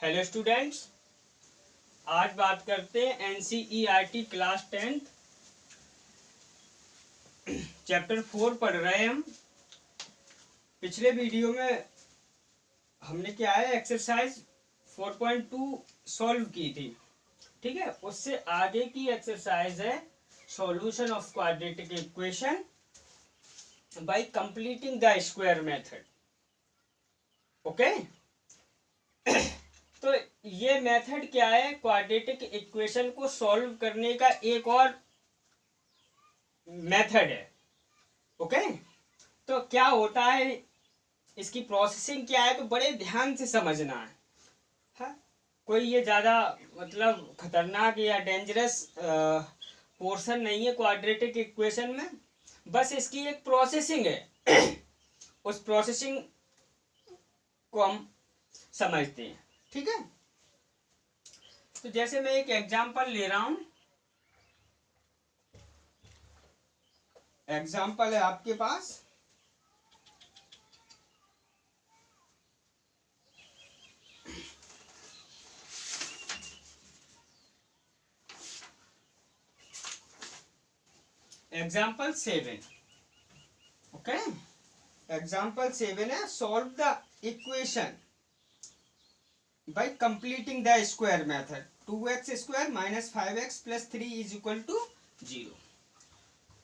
Hello students, आज बात करते हैं एनसीईआरटी क्लास 10 चैप्टर 4 पढ़ रहे हैं हम। पिछले वीडियो में हमने क्या है एक्सरसाइज 4.2 सॉल्व की थी, ठीक है। उससे आगे की एक्सरसाइज है solution of quadratic equation by completing the square method. Okay तो ये मेथड क्या है, क्वाड्रेटिक इक्वेशन को सॉल्व करने का एक और मेथड है। ओके तो क्या होता है, इसकी प्रोसेसिंग क्या है, तो बड़े ध्यान से समझना है। हाँ? कोई ये ज़्यादा मतलब खतरनाक या डेंजरस पोर्शन नहीं है क्वाड्रेटिक इक्वेशन में, बस इसकी एक प्रोसेसिंग है उस प्रोसेसिंग को हम समझते हैं, ठीक है। तो जैसे मैं एक एग्जांपल ले रहा हूं, एग्जांपल है आपके पास एग्जाम्पल 7। ओके एग्जाम्पल 7 है, solve the equation by completing the square method. 2x square minus 5x plus 3 is equal to 0।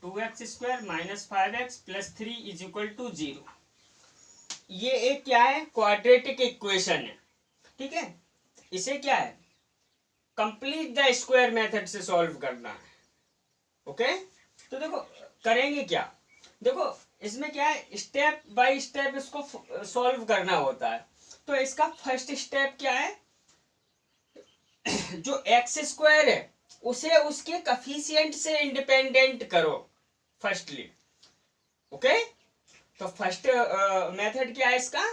2x square minus 5x plus 3 is equal to 0। ये एक क्या है, क्वाड्रेटिक इक्वेशन है, ठीक है। इसे क्या है, कंप्लीट द स्क्वायर मेथड से सॉल्व करना है। ओके तो देखो करेंगे क्या, देखो इसमें क्या है, स्टेप बाय स्टेप इसको सॉल्व करना होता है। तो इसका फर्स्ट स्टेप क्या है, जो एक्स स्क्वायर है उसे उसके कफिशिएंट से इंडिपेंडेंट करो फर्स्टली। ओके तो फर्स्ट मेथड क्या है इसका,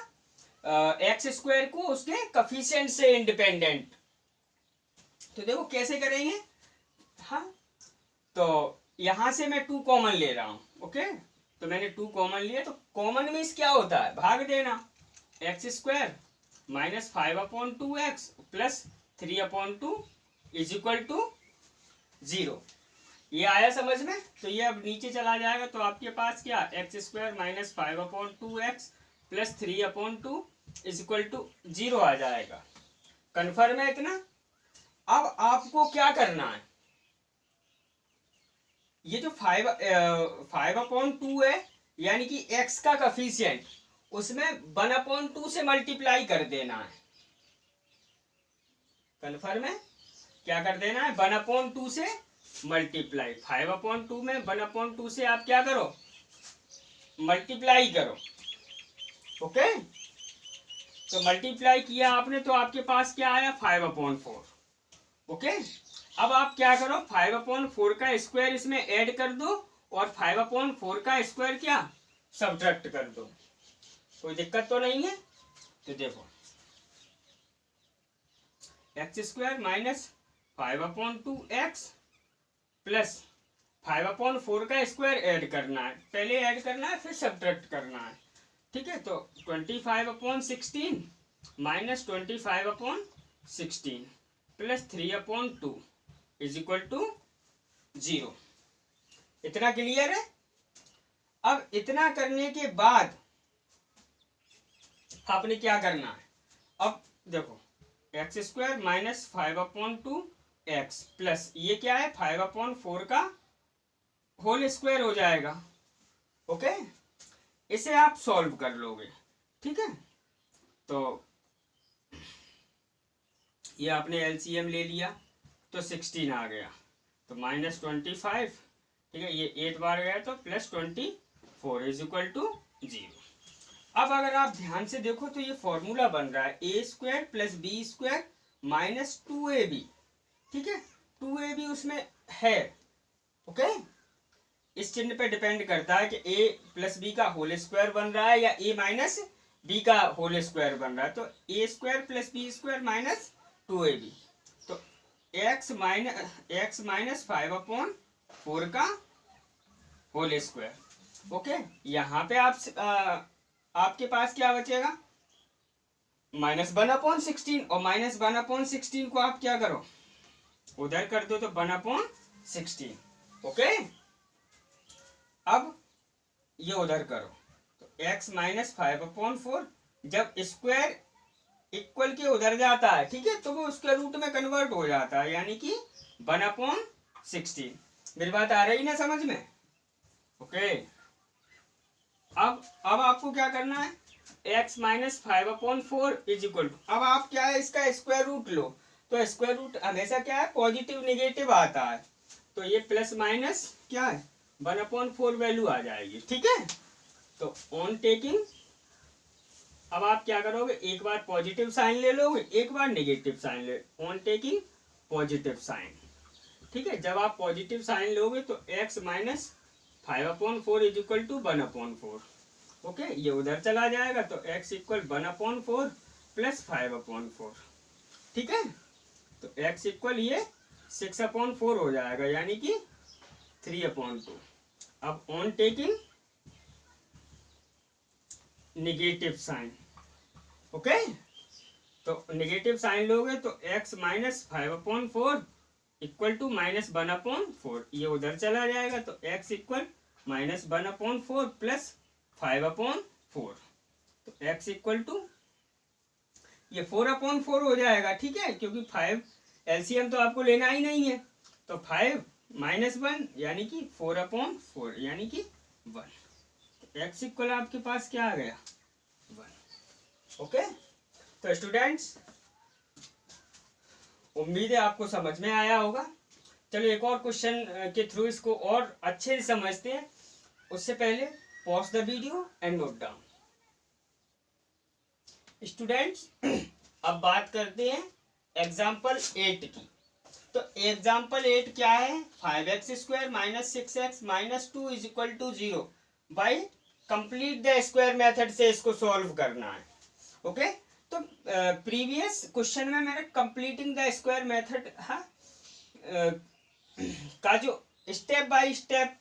एक्स स्क्वायर को उसके कफिशिएंट से इंडिपेंडेंट। तो देखो कैसे करेंगे। हाँ तो यहां से मैं 2 कॉमन ले रहा हूं। ओके तो मैंने 2 कॉमन लिया, तो कॉमन मीन्स क्या होता है, भाग देना। X square minus 5/2x plus 3/2 is equal to 0। ये आया समझ में। तो ये अब नीचे चला जाएगा, तो आपके पास क्या, x square minus 5/2x plus 3/2 is equal to 0 आ जाएगा। कन्फर्म है इतना। अब आपको क्या करना है, ये जो 5/2 है यानी कि x का कफिशिएंट, उसमें 1/2 से मल्टीप्लाई कर देना है। कन्फर्म है, क्या कर देना है, 1/2 से मल्टीप्लाई। 5/2 में 1/2 से आप क्या करो, मल्टीप्लाई करो। ओके तो मल्टीप्लाई किया आपने, तो आपके पास क्या आया, 5/4। ओके अब आप क्या करो, 5/4 का स्क्वायर इसमें ऐड कर दो और 5/4 का स्क्वायर क्या सब्ट्रैक्ट कर दो। कोई दिक्कत तो नहीं है। तो देखो x square minus 5/2x plus 5/4 का स्क्वायर ऐड करना है, पहले ऐड करना है फिर सब्ट्रैक्ट करना है, ठीक है। तो 25/16 minus 25/16 plus 3/2 is equal to 0। इतना क्लियर है। अब इतना करने के बाद आपने क्या करना है, अब देखो x square minus 5/2x plus ये क्या है, 5/4 का होल स्क्वायर हो जाएगा। ओके इसे आप सॉल्व कर लोगे, ठीक है। तो ये आपने एलसीएम ले लिया तो 16 आ गया, तो -25, ठीक है। ये 8 बार गया तो प्लस 24 इज इक्वल टू 0। अब अगर आप ध्यान से देखो तो ये फॉर्मूला बन रहा है A square plus B square minus 2ab, ठीक है। 2ab उसमें है। ओके इस चिन्ह पे डिपेंड करता है कि a प्लस बी का होल स्क्वायर बन रहा है या a माइनस बी का होल स्क्वायर बन रहा है। तो a square plus B square minus 2ab, तो x माइनस 5/4 का होल स्क्वायर। ओके यहाँ पे आप आपके पास क्या बचेगा, -1/16 और -1/16 को आप क्या करो, उधर कर दो तो 1/16। ओके, अब ये उधर करो तो x - 5/4, जब स्क्वायर इक्वल के उधर जाता है, ठीक है, तो वो उसके रूट में कन्वर्ट हो जाता है, यानी कि 1/16। मेरी बात आ रही ना समझ में? ओके, अब आपको क्या करना है, x - 5/4 इज इक्वल टू, अब आप क्या है इसका स्क्वायर रूट लो, तो स्क्वायर रूट हमेशा क्या है, पॉजिटिव निगेटिव आता है, तो ये प्लस माइनस क्या है 1/4 वैल्यू आ जाएगी, ठीक है। तो ऑन टेकिंग, अब आप क्या करोगे, एक बार पॉजिटिव साइन ले लोगे, एक बार नेगेटिव साइन ले, ऑन टेकिंग पॉजिटिव साइन, ठीक है। जब आप पॉजिटिव साइन लोगे तो x - 5/4 is equal to 1/4। Okay, ये उधर चला जाएगा तो x इक्वल 1/4 प्लस 5/4, ठीक है। तो x इक्वल ये 6/4 हो जाएगा, यानी कि 3/2। अब on taking negative sign, okay, तो नेगेटिव साइन लोगे तो x - 5/4 इक्वल टू -1/4, ये उधर चला जाएगा तो x इक्वल -1/4 प्लस 5/4, तो x इक्वल टू ये 4/4 हो जाएगा, ठीक है, क्योंकि 5 एलसीएम तो आपको लेना ही नहीं है, तो 5 - 1 यानी कि 4/4 यानी कि 1, x इक्वल आपके पास क्या आ गया 1। ओके, तो स्टूडेंट्स उम्मीद है आपको समझ में आया होगा। चलो एक और क्वेश्चन के थ्रू इसको और अच्छे से समझते हैं, उससे पहले pause the video and note down. Students अब बात करते हैं एग्जाम्पल 8 की। तो एग्जाम्पल 8 क्या है, 5x² - 6x - 2 is equal to 0 by complete the square method से इसको सॉल्व करना है। ओके, तो प्रीवियस क्वेश्चन में मैंने कंप्लीटिंग द स्क्वायर मेथड का जो स्टेप बाय स्टेप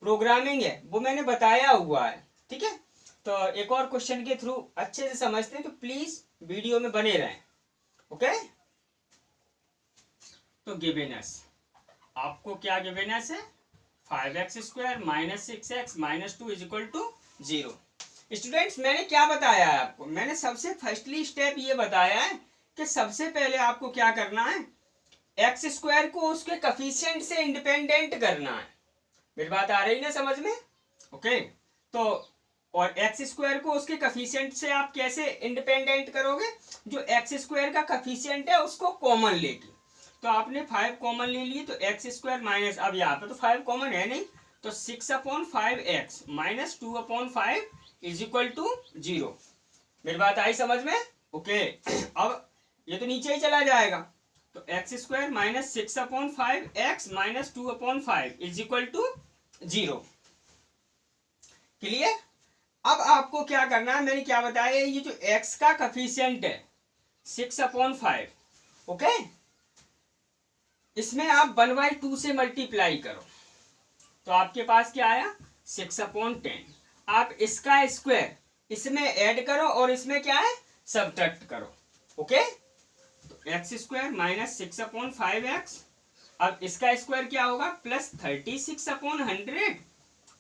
प्रोग्रामिंग है वो मैंने बताया हुआ है, ठीक है। तो एक और क्वेश्चन के थ्रू अच्छे से समझते हैं, तो प्लीज वीडियो में बने रहें। ओके, तो गिवेनस आपको क्या गिवेनस है, 5x² - 6x - 2 is equal to 0। Students मैंने क्या बताया है आपको, मैंने सबसे फर्स्टली स्टेप ये बताया है कि सबसे पहले आपको क्या करना है, x² को उसके कफिशिएंट से इंडिपेंडेंट करना है। मेरी बात आ रही ना समझ में? ओके, तो और x² को उसके कफिशिएंट से आप कैसे इंडिपेंडेंट करोगे, जो x² का कफिशिएंट है उसको कॉमन लेके, तो आपने 5 कॉमन ले लिए तो x² माइनस, अब यहाँ पे तो 5 कॉमन है नहीं, तो 6/5x - 2/5 इज इक्वल टू 0। मेरी बात आई समझ में? ओके, अब ये तो नीचे ही चला जाएगा, तो x² - 6/5x - 2/5 is equal to 0। Clear? अब आपको क्या करना है, मैंने क्या बताया, ये जो x का कफिशिएंट है 6/5, ओके, इसमें आप 1/2 से मल्टीप्लाई करो, तो आपके पास क्या आया 6/10। आप इसका स्क्वायर इसमें ऐड करो और इसमें क्या है सबट्रैक्ट करो। ओके, तो x² - 6/5x, अब इसका स्क्वायर क्या होगा प्लस 36/100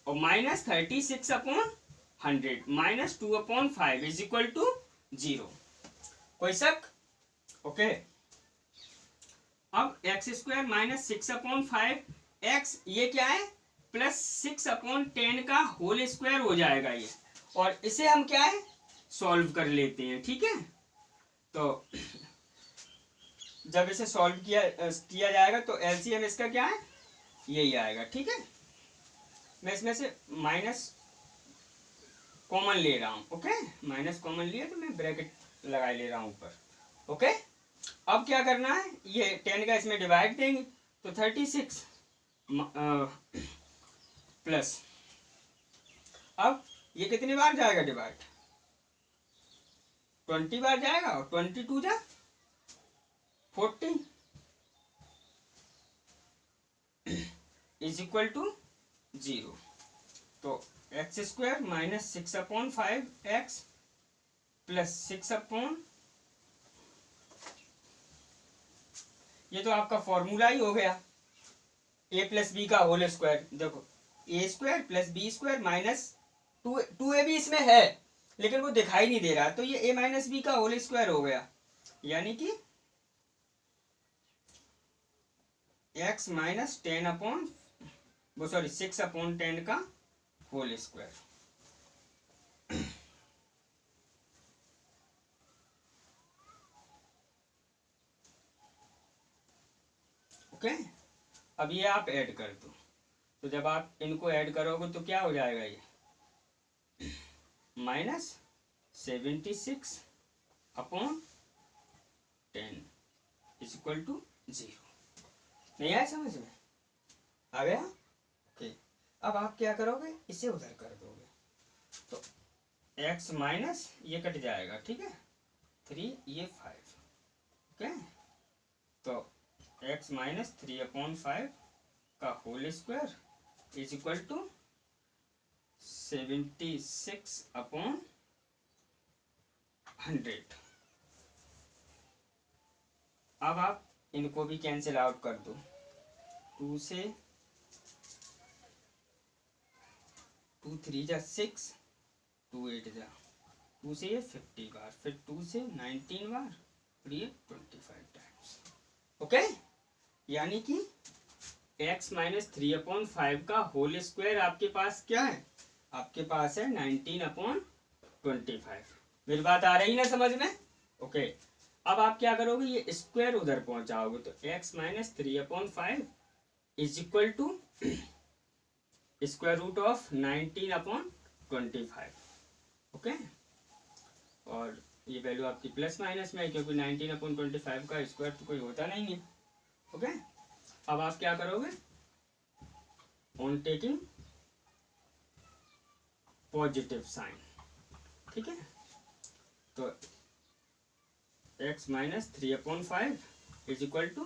और माइनस 36/100 - 2/5 इज इक्वल टू 0। कोई शक? ओके, अब x² - 6/5x ये क्या है प्लस 6/10 का होल स्क्वायर हो जाएगा ये, और इसे हम क्या है सॉल्व कर लेते हैं, ठीक है। तो जब इसे सॉल्व किया जाएगा तो एलसीएम इसका क्या है यही आएगा, ठीक है। मैं इसमें से माइनस कॉमन ले रहा हूँ, ओके, माइनस कॉमन लिया तो मैं ब्रैकेट लगा ले रहा हूँ ऊपर। ओके, अब क्या करना है, ये 10 का इसमें डिवाइड देंगे तो 36 प्लस, अब ये कितनी बार जाएगा डिवाइड 20 बार जाएगा, और 22 जा 40 इज इक्वल टू 0। तो x² - 6/5x प्लस 6 अपॉन, ये तो आपका फॉर्मूला ही हो गया, ए प्लस बी का होल स्क्वायर। देखो A square plus B square minus two A भी इसमें है लेकिन वो दिखाई नहीं दे रहा, तो ये ए माइनस बी का होल स्क्वायर हो गया, यानी कि एक्स माइनस 10 अपॉन वो सॉरी 6 अपॉन 10 का होल स्क्वायर। ओके, अब ये आप ऐड कर दो, तो जब आप इनको ऐड करोगे तो क्या हो जाएगा, ये minus 76 upon 10 is equal to 0। नहीं आया समझ में, आ गया? ओके, अब आप क्या करोगे, इसे उधर कर दोगे, तो x माइनस ये कट जाएगा, ठीक है, 3 ये 5, ओके, तो x माइनस 3 अपॉन 5 का whole square is equal to 76 upon 100। अब आप इनको भी कैंसिल आउट कर दो, 2 से 2 3 जा 6, 2 8 जा 2 से ये 50 बार, फिर 2 से 19 बार, और ये 25 टाइम्स। ओके, यानी कि x माइनस 3 अपॉन 5 का होल स्क्वायर आपके पास क्या है, आपके पास है 19 अपॉन 25। मेरी बात आ रही ना समझ में? ओके, अब आप क्या करोगे, ये स्क्वायर उधर पहुंचाओगे, तो x minus 3 upon 5 is equal to square root of 19 upon 25। Okay, और ये वैल्यू आपकी प्लस माइनस में है क्योंकि 19 अपॉन 25 का स्क्वायर तो कोई होता नहीं है। ओके, अब आप क्या करोगे, ऑन टेकिंग पॉजिटिव साइन, ठीक है, तो x minus 3 upon 5 is equal to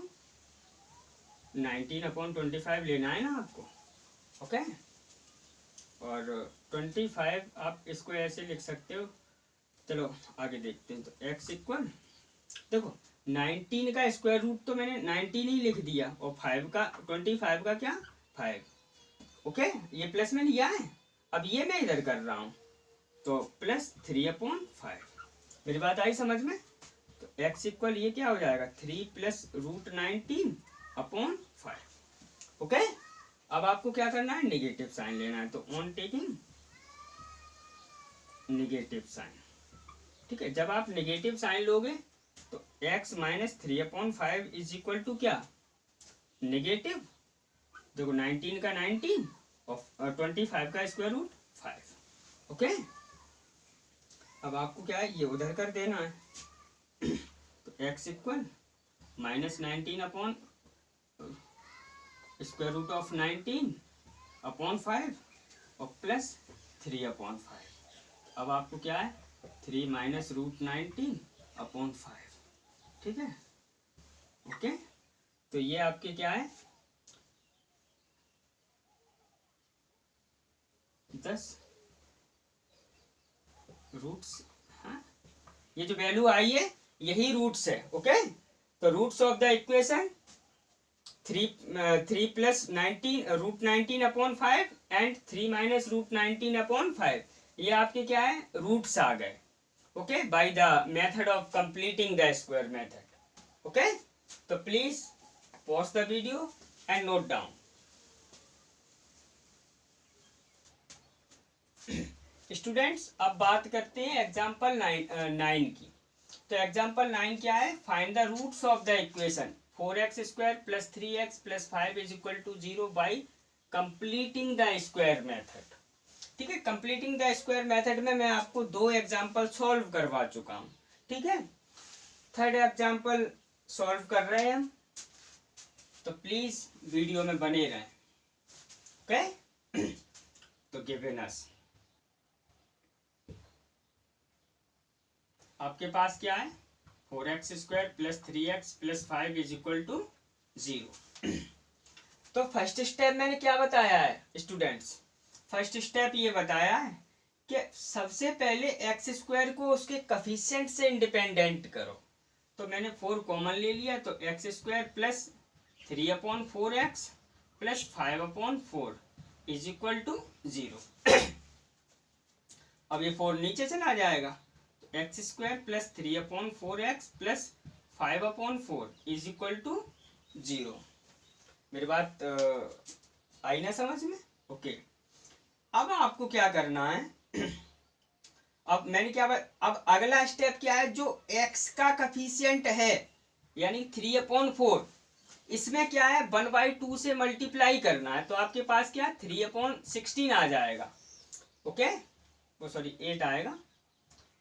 19 upon 25 लेना है ना आपको। ओके, और 25 आप इसको ऐसे लिख सकते हो, चलो आगे देखते हैं, तो x इक्वल, देखो 19 का स्क्वायर रूट तो मैंने 19 ही लिख दिया, और 5 का 25 का क्या 5। ओके, ये प्लस में लिया है, अब ये मैं इधर कर रहा हूँ, तो प्लस 3 अपॉन 5। मेरी बात आई समझ में? तो x इक्वल ये क्या हो जाएगा, 3 प्लस रूट 19 अपॉन 5। ओके, अब आपको क्या करना है, नेगेटिव साइन लेना है, तो ऑन टेकिंग नेगेटिव साइन, ठीक है, जब आप नेगेटिव साइन लोगे तो x minus 3 upon 5 is equal to क्या, नेगेटिव, देखो 19 का 19 और 25 का स्क्वायर रूट 5। ओके, अब आपको क्या है, ये उधर कर देना है, तो x equal minus 19 upon square root of 19 upon 5 और प्लस 3 अपॉन 5। अब आपको क्या है, 3 माइनस रूट 19 अपॉन 5, ठीक है। ओके, तो ये आपके क्या है, 10 रूट्स, हाँ, ये जो वैल्यू आई है यही रूट्स है। ओके, तो roots of the equation 3 plus 19 root 19 upon 5 and 3 minus root 19 upon 5, ये आपके क्या है, रूट्स आ गए। Okay, by the method of completing the square method. Okay, तो please pause the video and note down. Students, अब बात करते हैं एग्जाम्पल 9 की। तो एग्जाम्पल 9 क्या है, find the roots of the equation 4x square plus 3x plus 5 is equal to 0 by completing the square method. ठीक है, कंप्लीटिंग द स्क्वायर मेथड में मैं आपको 2 एग्जाम्पल सॉल्व करवा चुका हूँ। ठीक है, थर्ड एग्जाम्पल सॉल्व कर रहे हैं हम, तो प्लीज वीडियो में बने रहें। ओके, तो गिवन अस, आपके पास क्या है, 4x square plus 3x plus 5 is equal to 0। तो फर्स्ट स्टेप मैंने क्या बताया है स्टूडेंट्स, फर्स्ट स्टेप ये बताया है कि सबसे पहले एक्स स्क्वायर को उसके कफिशिएंट से इंडिपेंडेंट करो। तो मैंने 4 कॉमन ले लिया, तो x square plus 3/4x plus 5/4 is equal to 0। अब ये 4 नीचे चला जाएगा, तो x square plus 3/4x plus 5/4 is equal to 0। मेरी बात आई ना समझ में? ओके। अब आपको क्या करना है अब मैंने क्या अब अगला स्टेप क्या है, जो x का कफिशिएंट है यानी 3/4, इसमें क्या है 1/2 से मल्टीप्लाई करना है। तो आपके पास क्या 3/16 आ जाएगा। ओके, वो सॉरी 8 आएगा,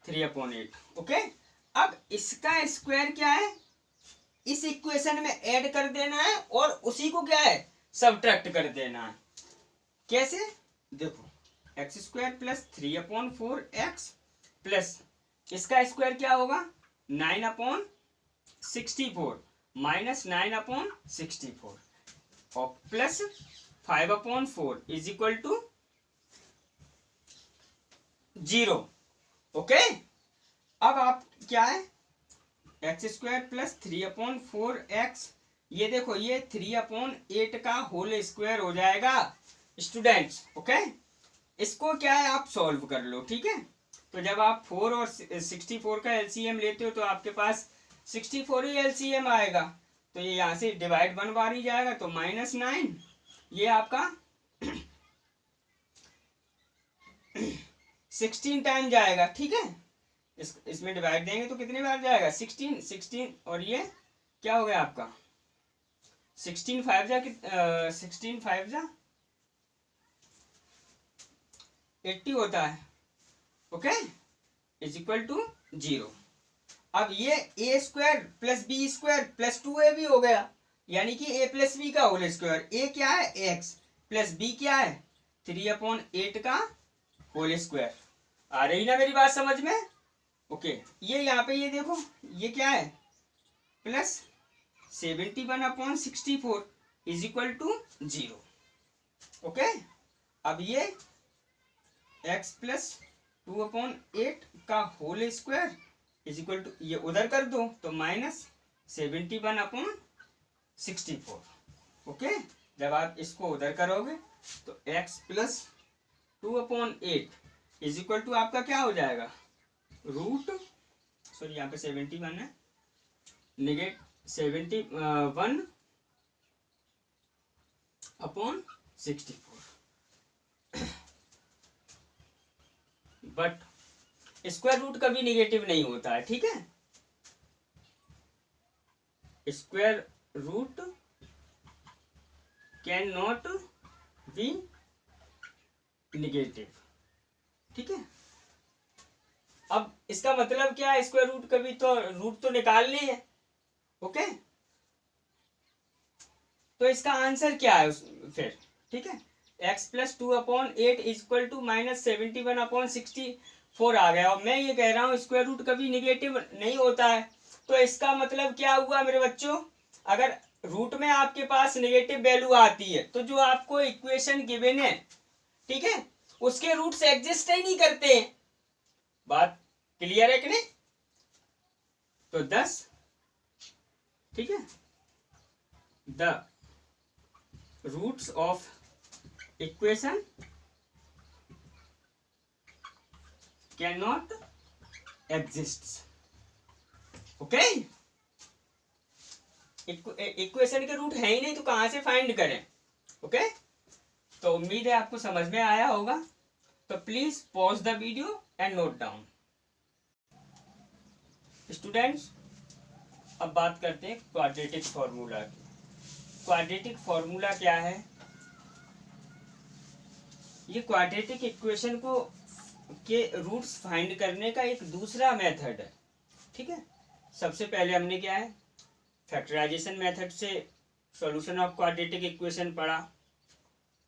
3/8। ओके, अब इसका स्क्वायर क्या है इस इक्वेशन में ऐड कर देना है और उसी को क्या है सबट्रैक्ट कर देना है। कैसे? देखो, x square plus 3/4x plus इसका स्क्वायर क्या होगा 9/64 माइनस 9/64 और plus 5/4 is equal to 0। Okay, अब आप क्या है एक्स स्क्वायर प्लस 3/4x, ये देखो ये 3/8 का होल स्क्वायर हो जाएगा स्टूडेंट्स। ओके, इसको क्या है आप सॉल्व कर लो। ठीक है, तो जब आप 4 और 64 का एलसीएम लेते हो तो आपके पास 64 ही एलसीएम आएगा। तो ये यहाँ से डिवाइड 1 बार ही जाएगा, तो -9 ये आपका 16 टाइम जाएगा। ठीक है, इसमें डिवाइड देंगे तो कितने बार जाएगा 16 और ये क्या हो गया आपका 16 5 जा 80 होता है। Okay, is equal to 0। अब ये A square plus B square plus 2ab हो गया, यानी कि a प्लस बी का होल स्क्वायर। ए क्या है x प्लस बी क्या है 3/8 का होल स्क्वायर। आ रही ना मेरी बात समझ में? ओके, ये यहाँ पे ये देखो ये क्या है plus 71/64 is equal to 0। Okay, अब ये x प्लस 2/8 का whole square is equal to, ये उधर कर दो तो -71/64। ओके, जब आप इसको उधर करोगे तो x plus 2/8 is equal to आपका क्या हो जाएगा रूट, सॉरी यहाँ पे 71 है, नेगेट 71/64। बट स्क्वायर रूट कभी नेगेटिव नहीं होता है। ठीक है, square root can not be negative. ठीक है, अब इसका मतलब क्या है स्क्वायर रूट कभी तो रूट तो निकालनी है। ओके, तो इसका आंसर क्या है फिर? ठीक है, x plus 2/8 is equal to -71/64 आ गया। और मैं ये कह रहा हूँ स्क्वायर रूट कभी निगेटिव नहीं होता है। तो इसका मतलब क्या हुआ मेरे बच्चों, अगर रूट में आपके पास निगेटिव वैल्यू आती है तो जो आपको इक्वेशन गिवन है, ठीक है, उसके रूट्स एग्जिस्ट ही नहीं करते हैं। बात क्लियर है कि नहीं? तो 10, ठीक है, the roots of equation can not exist. Okay, equation के रूट है ही नहीं तो कहां से फाइंड करें? ओके, तो उम्मीद है आपको समझ में आया होगा। तो please pause the video and note down. Students, अब बात करते हैं क्वाड्रेटिक फॉर्मूला की। क्वाड्रेटिक फॉर्मूला क्या है? ये क्वाड्रेटिक इक्वेशन को के रूट्स फाइंड करने का एक दूसरा मेथड है। ठीक है, सबसे पहले हमने क्या है फैक्टराइजेशन मेथड से सॉल्यूशन ऑफ क्वाड्रेटिक इक्वेशन पढ़ा।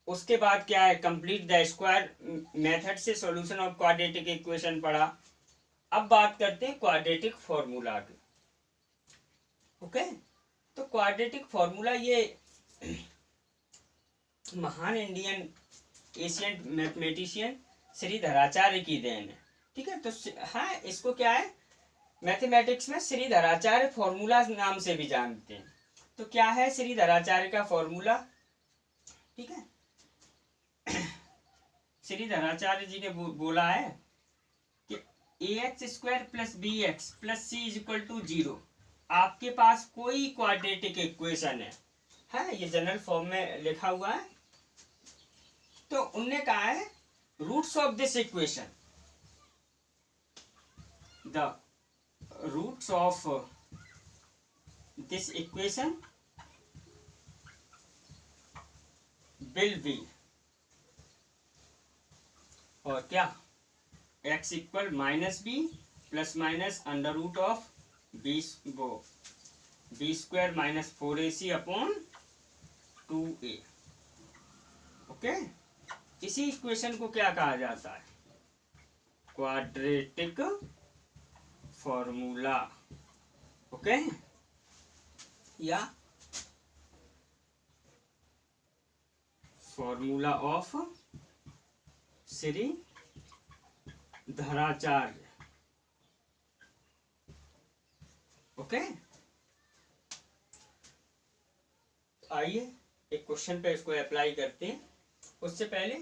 उसके बाद क्या है कंप्लीट द स्क्वायर मेथड से सॉल्यूशन ऑफ क्वाड्रेटिक इक्वेशन पढ़ा। अब बात करते हैं क्वाड्रेटिक फॉर्मूला की। ओके, तो क्वाड्रेटिक फॉर्मूला ये महान इंडियन एशियन मैथमेटिशियन श्रीधराचार्य की देन है। ठीक है, तो हाँ, इसको क्या है, मैथमेटिक्स में श्रीधराचार्य फॉर्मूला नाम से भी जानते हैं। तो क्या है श्रीधराचार्य का फॉर्मूला? ठीक है, श्रीधराचार्य जी ने बोला है कि ax² plus bx plus c is equal to 0। आपके पास कोई क्वाड्रेटिक इक्वेशन है, ये जनरल फॉर्म में लिखा हुआ है। तो उनने कहा है roots of this equation, the roots of this equation will be, और क्या, x equal minus b plus minus under root of b² minus 4ac upon 2a। Okay, इसी इक्वेशन को क्या कहा जाता है? Quadratic formula. ओके, या फॉर्मूला ऑफ श्रीधराचार्य। ओके, आइए एक क्वेश्चन पे इसको अप्लाई करते हैं। उससे पहले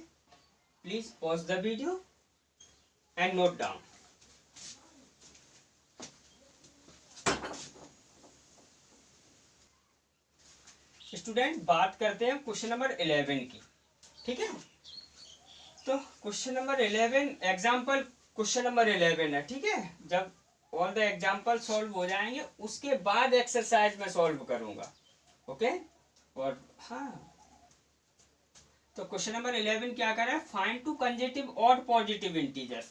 please pause the video and note down. Student, बात करते हैं क्वेश्चन नंबर 11 की। ठीक है, तो question number 11 example question number 11 है। ठीक है, जब ऑल द एग्जाम्पल सॉल्व हो जाएंगे उसके बाद एक्सरसाइज में सॉल्व करूंगा। ओके, और हाँ, तो क्वेश्चन नंबर 11 क्या कर रहा है? Find two consecutive odd positive integer.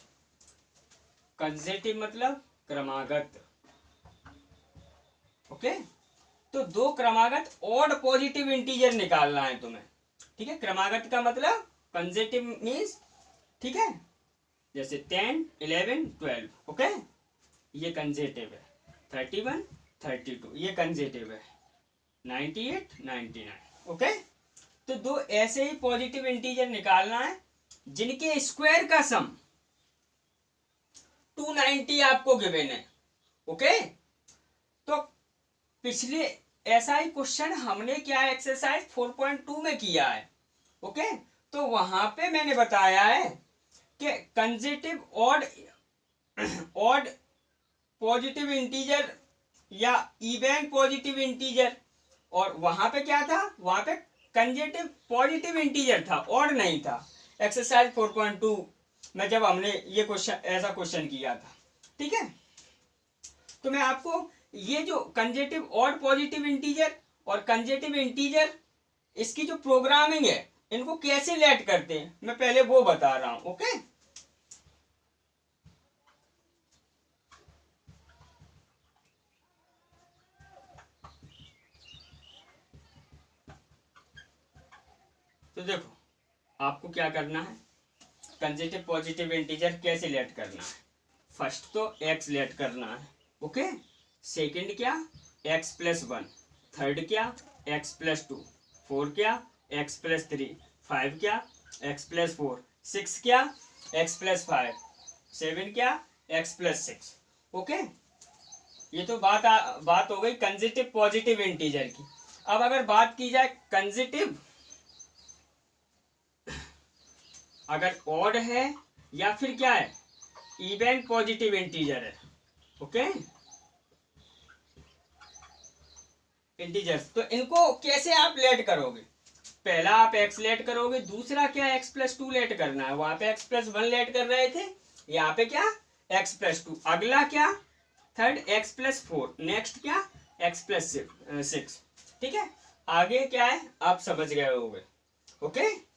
Consecutive मतलब क्रमागत। ओके, तो दो क्रमागत ऑड पॉजिटिव इंटीजर निकालना है तुम्हें। ठीक है, क्रमागत का मतलब कंजेटिव मीन्स, ठीक है, जैसे 10, 11, 12। ओके, ये कंजेटिव है। 31, 32 ये कंजेटिव है। 98, 99। ओके, तो दो ऐसे ही पॉजिटिव इंटीजर निकालना है जिनके स्क्वायर का सम 290 आपको गिवन है। ओके, तो पिछले ऐसा ही क्वेश्चन हमने क्या एक्सरसाइज 4.2 में किया है। ओके, तो वहां पे मैंने बताया है कि कंजेटिव ऑड पॉजिटिव इंटीजर या इवन पॉजिटिव इंटीजर, और वहां पे क्या था, वहां पे कंजेटिव पॉजिटिव इंटीजर था, ऑड नहीं था। एक्सरसाइज 4.2 में जब हमने ये क्वेश्चन, ऐसा क्वेश्चन किया था। ठीक है, तो मैं आपको ये जो कंजेटिव ऑड पॉजिटिव इंटीजर और कंजेटिव इंटीजर, इसकी जो प्रोग्रामिंग है, इनको कैसे लेट करते हैं मैं पहले वो बता रहा हूं। ओके, तो देखो आपको क्या करना है, कंजेटिव पॉजिटिव इंटीजर कैसे लेट करना है। फर्स्ट तो x लेट करना है। ओके, सेकंड क्या, x प्लस 1, थर्ड क्या, x प्लस 2, 4 क्या, x प्लस 3, 5 क्या, x प्लस 4, 6 क्या, x प्लस 5, 7 क्या, x प्लस 6। ओके, ये तो बात हो गई कंजेटिव पॉजिटिव इंटीजर की। अब अगर बात की जाए कंजेटिव, अगर ऑड है या फिर क्या है, इवन पॉजिटिव इंटीजर है। ओके, इंटीजर्स, तो इनको कैसे आप लेट करोगे? पहला आप x लेट करोगे, दूसरा क्या x प्लस 2 लेट करना है। वहां पे x प्लस 1 लेट कर रहे थे, यहाँ पे क्या x प्लस 2। अगला क्या, थर्ड x प्लस 4, नेक्स्ट क्या x प्लस 6। ठीक है, आगे क्या है आप समझ गए होंगे। ओके,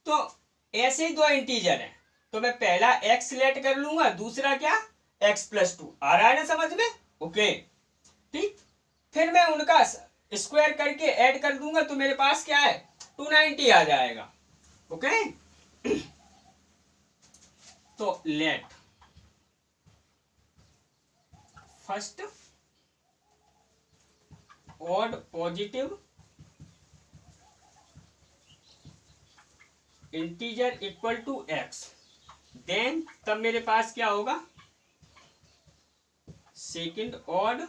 तो ऐसे ही दो इंटीजर हैं, तो मैं पहला x लेट कर लूंगा, दूसरा क्या x प्लस 2। आ रहा है ना समझ में? ओके, ठीक, फिर मैं उनका स्क्वायर करके ऐड कर दूंगा, तो मेरे पास क्या है 290 आ जाएगा। ओके, तो let first odd positive integer equal to X, then तब मेरे पास क्या होगा, second odd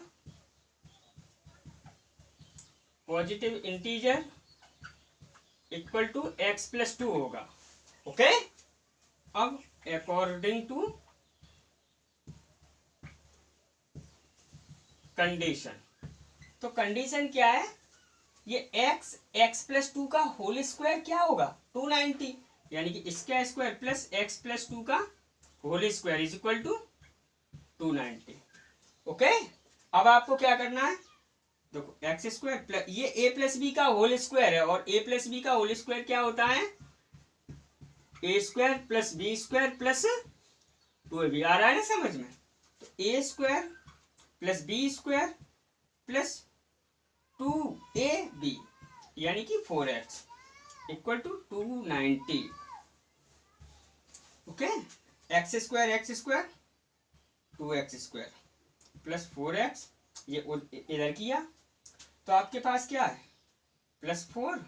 positive integer equal to X plus two होगा। ओके, अब अकॉर्डिंग टू कंडीशन, तो कंडीशन क्या है, ये एक्स प्लस टू का होल स्क्वायर क्या होगा 290, यानी कि इसका square plus X plus two का whole square is equal to 290। Okay, अब आपको क्या करना है, देखो एक्स स्क्वायर प्लस ये ए प्लस बी का होल स्क्वायर है, और ए प्लस बी का होल स्क्वायर क्या होता है, A square plus B square plus 2ab। आ रहा है ना समझ में, तो A square plus B square plus 2ab यानी कि 4x equal to 290। Okay, x square 2x square plus 4x, ये इधर किया तो आपके पास क्या है plus 4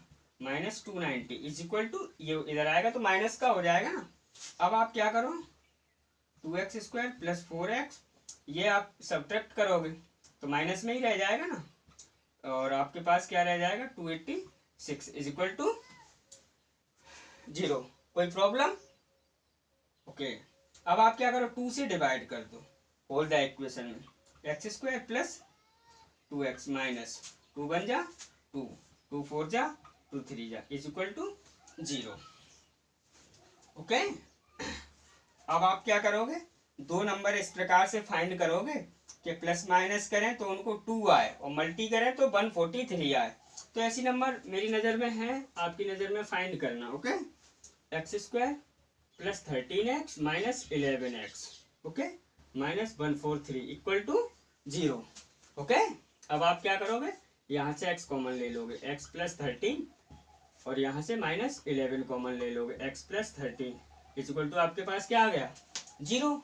minus 290 is equal to, ये इधर आएगा तो माइनस का हो जाएगा ना। अब आप क्या करो, 2x स्क्वायर प्लस 4x, ये आप सब्ट्रैक्ट करोगे तो माइनस में ही रह जाएगा ना, और आपके पास क्या रह जाएगा 286 इज इक्वल टू 0। कोई प्रॉब्लम? ओके, अब आप क्या करो 2 से डिवाइड कर दो होल द इक्वेशन में, x square plus 2x minus 2 बन जा 2, 2 4 जा 2 3 जा इज इक्वल टू 0। ओके, अब आप क्या करोगे, दो नंबर इस प्रकार से फाइंड करोगे कि प्लस माइनस करें तो उनको 2 आए और मल्टी करें तो 143 आए। तो ऐसी नंबर मेरी नज़र में है, आपकी नज़र में फाइंड करना। Okay, x square plus 13x minus 11x, okay, minus 143 equal to 0। Okay, अब आप क्या करोगे, यहाँ से x कॉमन ले लोगे, x प्लस 13, और यहाँ से माइनस 11 कॉमन ले लोगे, x plus 13 is equal to आपके पास क्या आ गया 0।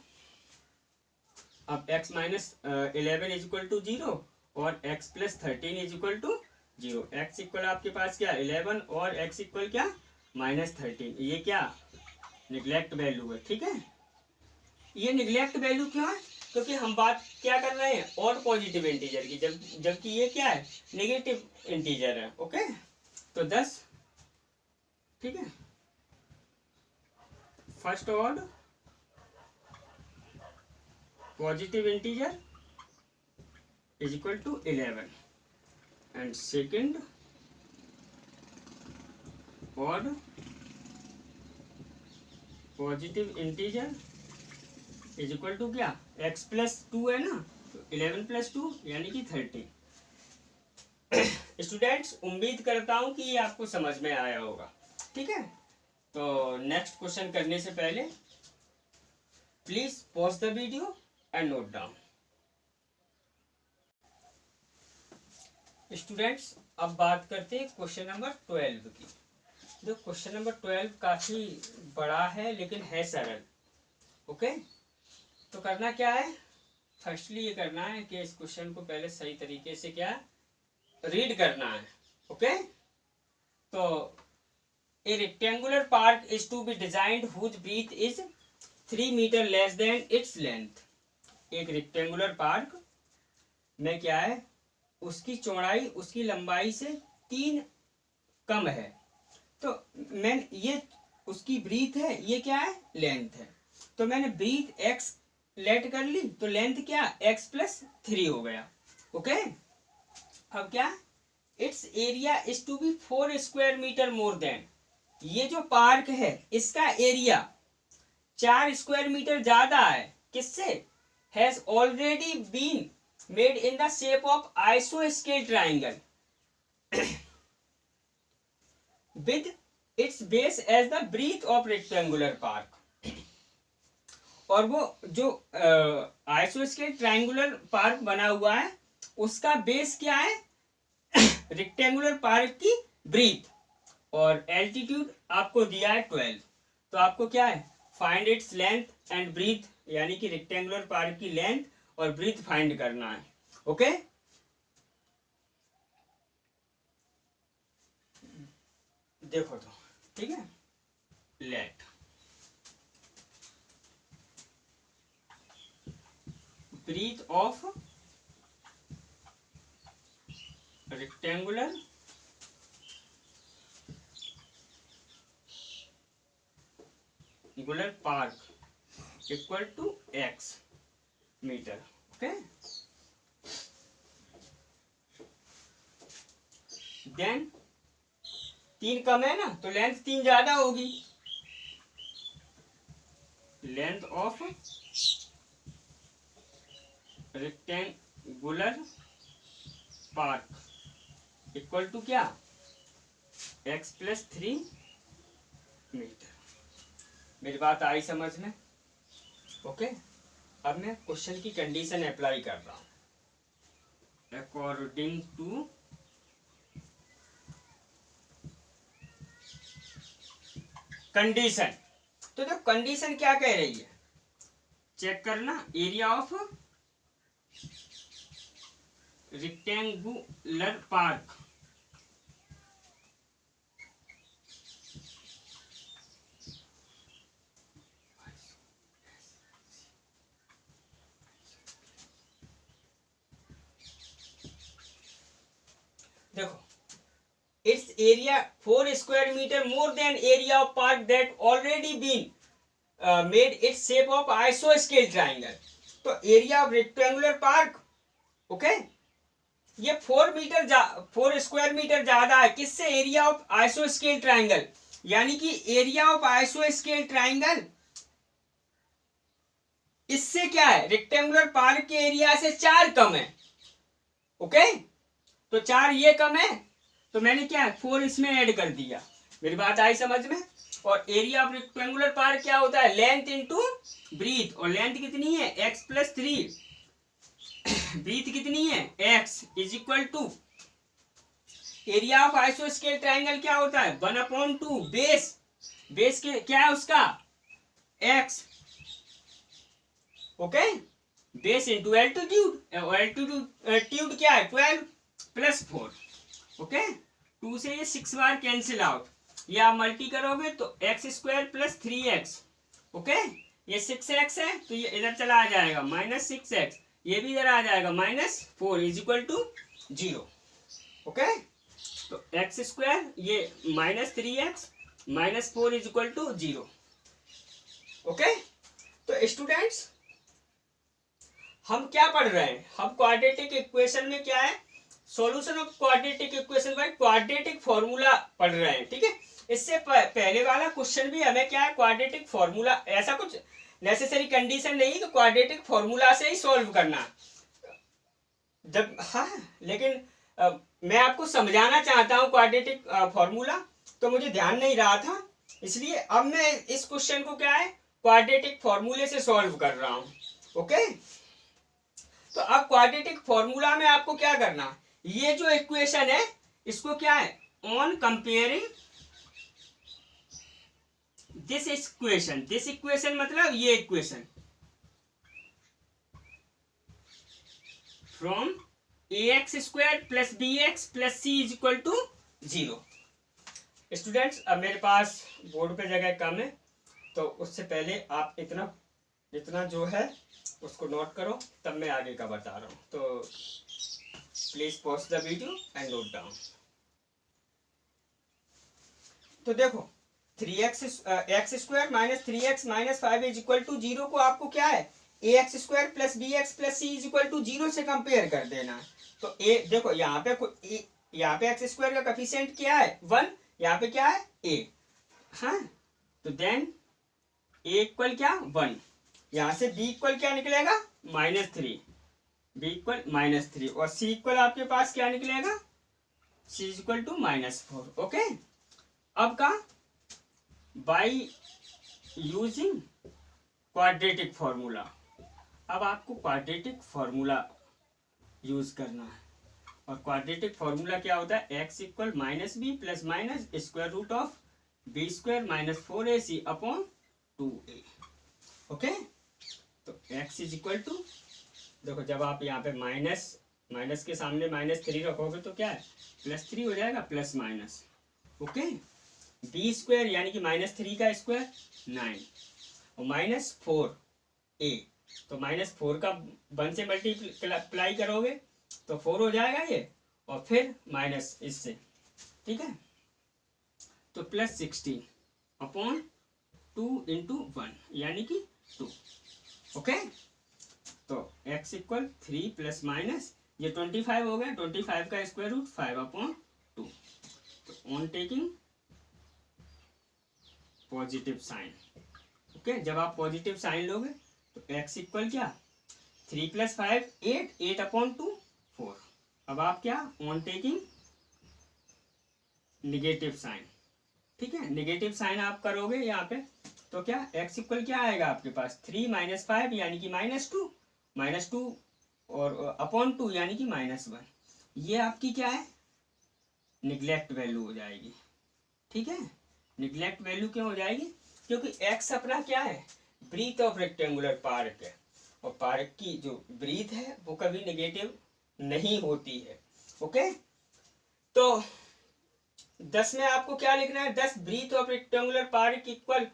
अब x minus 11 is equal to 0 और x plus 13 is equal to 0। x equal आपके पास क्या 11 और x इक्वल क्या माइनस 13, ये क्या निगलेक्ट वैल्यू है। ठीक है, ये निगलेक्ट वैल्यू क्यों है, क्योंकि हम बात क्या कर रहे हैं और पॉजिटिव इंटीजर की, जबकि ये क्या है नेगेटिव इंटीजर है। ओके, तो 10, ठीक है, first order positive integer is equal to 11 and second order positive integer is equal to क्या x प्लस 2 है ना, तो 11 प्लस 2 यानी कि 30। स्टूडेंट्स, उम्मीद करता हूं कि ये आपको समझ में आया होगा। ठीक है, तो नेक्स्ट क्वेश्चन करने से पहले please pause the video and note down. Students, अब बात करते हैं क्वेश्चन नंबर 12 की। जो क्वेश्चन नंबर 12 काफी बड़ा है लेकिन है सरल। ओके, तो करना क्या है, फर्स्टली ये करना है कि इस क्वेश्चन को पहले सही तरीके से क्या रीड करना है। ओके, तो a rectangular park is to be designed whose breadth is 3 metre less than its length. एक रेक्टेंगुलर पार्क में क्या है, उसकी चौड़ाई उसकी लंबाई से 3 कम है, तो मैं ये उसकी ब्रीथ है, ये क्या है लेंथ है, तो मैंने ब्रीथ x लेट कर ली तो लेंथ क्या x प्लस 3 हो गया। ओके, अब क्या its area is to be 4 square metre more than, ये जो पार्क है इसका एरिया 4 स्क्वायर मीटर ज्यादा है किससे, has already been made in the shape of आइसोस्केल triangle with its base as the breadth of rectangular park. और वो जो आइसोस्केल ट्राइंगुलर पार्क बना हुआ है उसका बेस क्या है रेक्टेंगुलर पार्क की ब्रीथ, और एल्टीट्यूड आपको दिया है 12। तो आपको क्या है find its length and breadth, यानी कि रेक्टेंगुलर पार्क की लेंथ और ब्रीथ फाइंड करना है। ओके, देखो तो ठीक है, let breadth of rectangular park equal to x metre. Okay, then 3 कम है ना, तो लेंथ 3 ज्यादा होगी। Length of rectangular park equal to क्या, x + 3 मीटर। मेरी बात आई समझ में? ओके, अब मैं क्वेश्चन की कंडीशन अप्लाई कर रहा हूं। अकॉर्डिंग टू कंडीशन, तो जो कंडीशन क्या कह रही है चेक करना। एरिया ऑफ रेक्टेंगुलर पार्क देखो, its area 4 square meter more than area of park that already been made its shape of isoscale triangle। तो area of rectangular park, okay, ये 4 स्क्वायर मीटर ज्यादा है किससे, एरिया ऑफ आइसोस्केल triangle. यानी कि area of आइसोस्केल ट्राइंगल इससे क्या है, रेक्टेंगुलर पार्क के एरिया से 4 कम है। ओके, तो 4 ये कम है, तो मैंने क्या है 4 इसमें ऐड कर दिया। मेरी बात आई समझ में? और एरिया ऑफ रेक्टेंगुलर पार्क क्या होता है, लेंथ इनटू ब्रीथ, और लेंथ कितनी है x + 3, ब्रीथ कितनी है x = टू। एरिया ऑफ आइसोस्केल ट्राइंगल क्या होता है 1/2 बेस, बेस के क्या है उसका x, okay, base into altitude, altitude क्या है 12 + 4, ओके। 2 से ये 6 बार कैंसिल आउट, ये आप मल्टी करोगे तो x² + 3x, ओके, ये 6x है तो ये इधर चला आ जाएगा -6x, ये भी इधर आ जाएगा -4 = 0, ओके। तो x² ये -3x -4 = 0, ओके। तो स्टूडेंट्स हम क्या पढ़ रहे हैं, हम क्वाड्रेटिक इक्वेशन में क्या है, solution of quadratic equation by quadratic formula पढ़ रहे हैं, ठीक है। इससे पहले वाला क्वेश्चन भी हमें क्या है, क्वाड्रेटिक फॉर्मूला, ऐसा कुछ नेसेसरी कंडीशन नहीं तो क्वाड्रेटिक फॉर्मूला से ही सॉल्व करना जब, हाँ, लेकिन मैं आपको समझाना चाहता हूँ क्वाड्रेटिक फॉर्मूला, तो मुझे ध्यान नहीं रहा था, इसलिए अब मैं इस क्वेश्चन को क्या है क्वाड्रेटिक फॉर्मूले से सॉल्व कर रहा हूँ, ओके। तो अब क्वाड्रेटिक फॉर्मूला में आपको क्या करना, ये जो इक्वेशन है इसको क्या है, ऑन कंपेयरिंग दिस इक्वेशन मतलब ये equation from ax² + bx + c = 0। Students अब मेरे पास बोर्ड पे जगह कम है, तो उससे पहले आप इतना जो है उसको नोट करो, तब मैं आगे का बता रहा हूँ। तो please pause the video and note down. तो देखो 3x x² - 3x - 5 = 0 को आपको क्या है ax² + bx + c = 0 से कंपेयर कर देना है। तो a देखो यहाँ पे x² का कोफिशिएंट क्या है 1, यहाँ पे क्या है a, हाँ, तो देन a = क्या 1, यहाँ से b = क्या निकलेगा -3, b = -3, और c = आपके पास क्या निकलेगा, c = -4, ओके। अब का बाई यूजिंग क्वाड्रेटिक फॉर्मूला, अब आपको क्वाड्रेटिक फॉर्मूला यूज करना है, और क्वाड्रेटिक फॉर्मूला क्या होता है, x = -b + -√(b² - 4ac/2a), okay. तो x = देखो जब आप यहाँ पे माइनस के सामने -3 रखोगे तो क्या है +3 हो जाएगा, plus minus, okay. B square यानी कि -3 का स्क्वायर 9 और -4a, तो -4 का 1 से मल्टीप्लाई करोगे तो 4 हो जाएगा ये, और फिर माइनस इससे, ठीक है, तो +16 अपॉन 2 × 1 यानी कि 2। ओके, तो x = 3 प्लस माइनस ये 25 हो गया, 25 का स्क्वायर रूट 5/2। तो on taking positive sign, okay, जब आप पॉजिटिव साइन लोगे तो x = क्या, 3 + 5 8, 8/2 4। अब आप क्या, ऑन टेकिंग निगेटिव साइन, ठीक है, निगेटिव साइन आप करोगे यहाँ पे तो क्या x = क्या आएगा आपके पास, 3 - 5 यानी कि -2 और अपॉन 2 यानी कि -1। ये आपकी क्या है, निगलेक्ट वैल्यू हो जाएगी, ठीक है। निगलेक्ट वैल्यू क्यों हो जाएगी, क्योंकि x अपना क्या है, ब्रीथ ऑफ रेक्टेंगुलर पार्क है, और पार्क की जो ब्रीथ है वो कभी नेगेटिव नहीं होती है। ओके, तो 10 में आपको क्या लिखना है, 10 breadth of rectangular park equal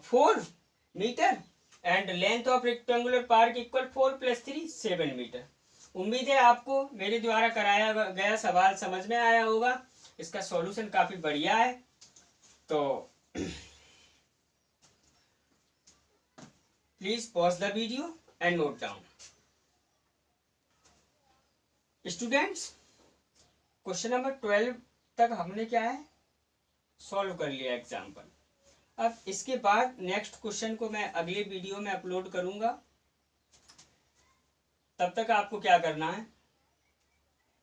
4 metre and length of rectangular park equal 4 + 3 7 metre. उम्मीद है आपको मेरे द्वारा कराया गया सवाल समझ में आया होगा, इसका सॉल्यूशन काफी बढ़िया है। तो please pause the video and note down. Students, question number 12 तक हमने क्या है, सॉल्व कर लिया एग्जाम्पल। अब इसके बाद नेक्स्ट क्वेश्चन को मैं अगले वीडियो में अपलोड करूंगा। तब तक आपको क्या करना है,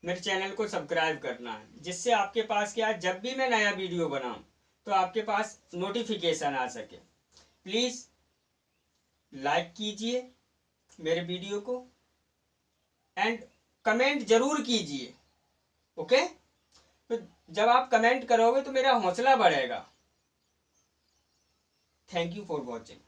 मेरे चैनल को सब्सक्राइब करना है, जिससे आपके पास क्या, जब भी मैं नया वीडियो बनाऊं तो आपके पास नोटिफिकेशन आ सके। प्लीज लाइक कीजिए मेरे वीडियो को एंड कमेंट जरूर कीजिए। ओके, तो जब आप कमेंट करोगे तो मेरा हौसला बढ़ेगा। Thank you for watching.